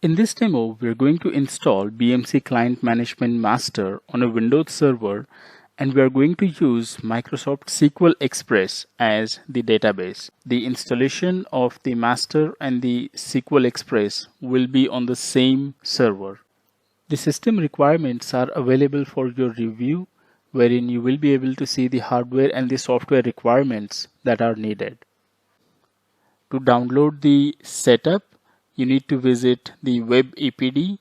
In this demo, we're going to install BMC Client Management Master on a Windows server, and we are going to use Microsoft SQL Express as the database. The installation of the master and the SQL Express will be on the same server. The system requirements are available for your review, wherein you will be able to see the hardware and the software requirements that are needed. To download the setup, you need to visit the web EPD.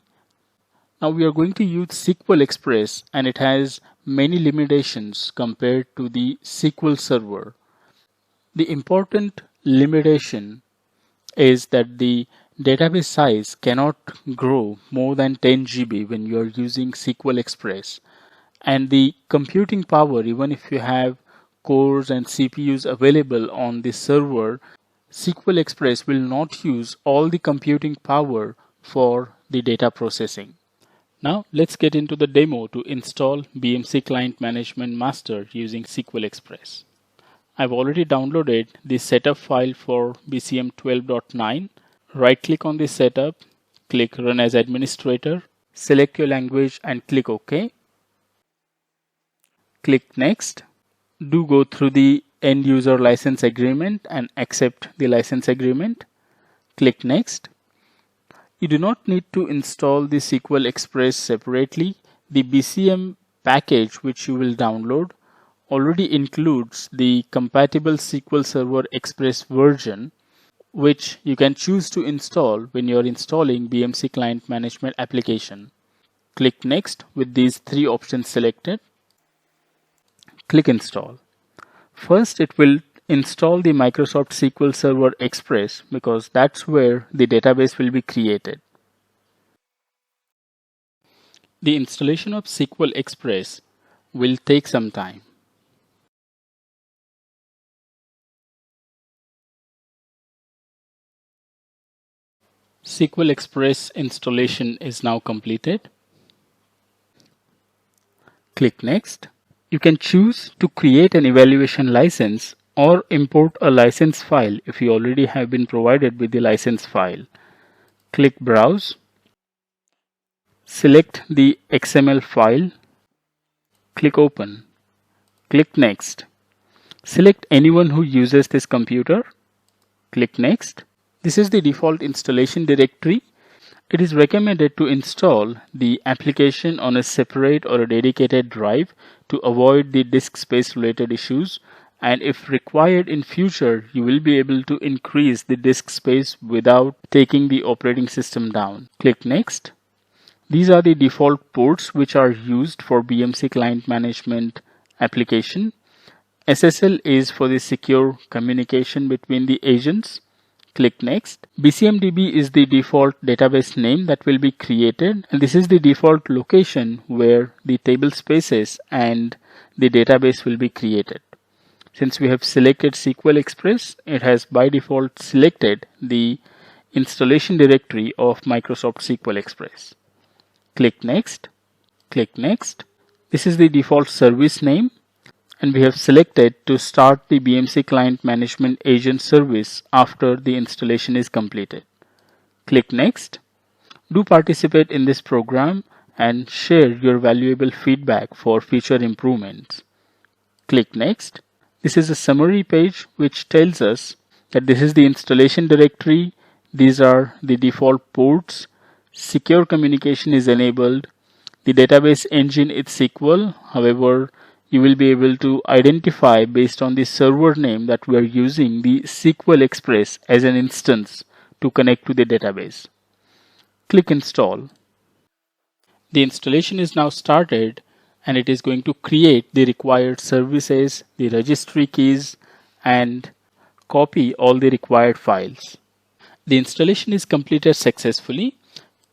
Now we are going to use SQL Express, and it has many limitations compared to the SQL Server. The important limitation is that the database size cannot grow more than 10 GB when you are using SQL Express. And the computing power, even if you have cores and CPUs available on the server, SQL Express will not use all the computing power for the data processing. Now let's get into the demo to install BMC Client Management Master using SQL Express. I've already downloaded the setup file for BCM 12.9. Right click on the setup, click Run as Administrator, select your language and click OK. Click Next. Do go through the end user license agreement and accept the license agreement. Click Next. You do not need to install the SQL Express separately. The BCM package which you will download already includes the compatible SQL Server Express version, which you can choose to install when you are installing BMC Client Management application. Click Next with these three options selected. Click Install. First, it will install the Microsoft SQL Server Express because that's where the database will be created. The installation of SQL Express will take some time. SQL Express installation is now completed. Click Next. You can choose to create an evaluation license or import a license file if you already have been provided with the license file. Click Browse. Select the XML file. Click Open. Click Next. Select anyone who uses this computer. Click Next. This is the default installation directory. It is recommended to install the application on a separate or a dedicated drive to avoid the disk space related issues, and if required in future, you will be able to increase the disk space without taking the operating system down. Click Next. These are the default ports which are used for BMC Client Management application. SSL is for the secure communication between the agents. Click Next. BCMDB is the default database name that will be created, and this is the default location where the table spaces and the database will be created. Since we have selected SQL Express, it has by default selected the installation directory of Microsoft SQL Express. Click Next. Click Next. This is the default service name, and we have selected to start the BMC Client Management Agent service after the installation is completed. Click Next. Do participate in this program and share your valuable feedback for future improvements. Click Next. This is a summary page which tells us that this is the installation directory, these are the default ports, secure communication is enabled, the database engine is SQL. However, you will be able to identify based on the server name that we are using the SQL Express as an instance to connect to the database. Click Install. The installation is now started, and it is going to create the required services, the registry keys, and copy all the required files. The installation is completed successfully.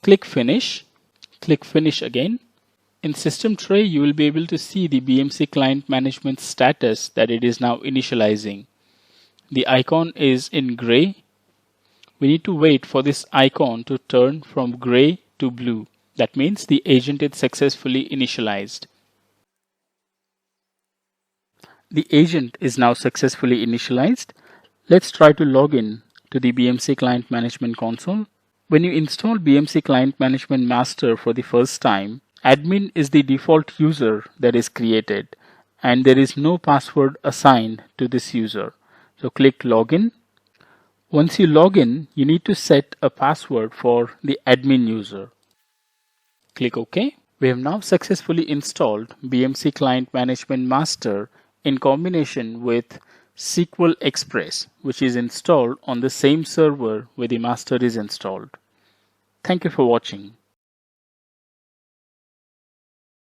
Click Finish. Click Finish again. In System Tray, you will be able to see the BMC Client Management status that it is now initializing. The icon is in gray. We need to wait for this icon to turn from gray to blue. That means the agent is successfully initialized. The agent is now successfully initialized. Let's try to log in to the BMC Client Management console. When you install BMC Client Management Master for the first time, admin is the default user that is created, and there is no password assigned to this user. So click Login. Once you log in, you need to set a password for the admin user. Click OK. We have now successfully installed BMC Client Management Master in combination with SQL Express, which is installed on the same server where the master is installed. Thank you for watching.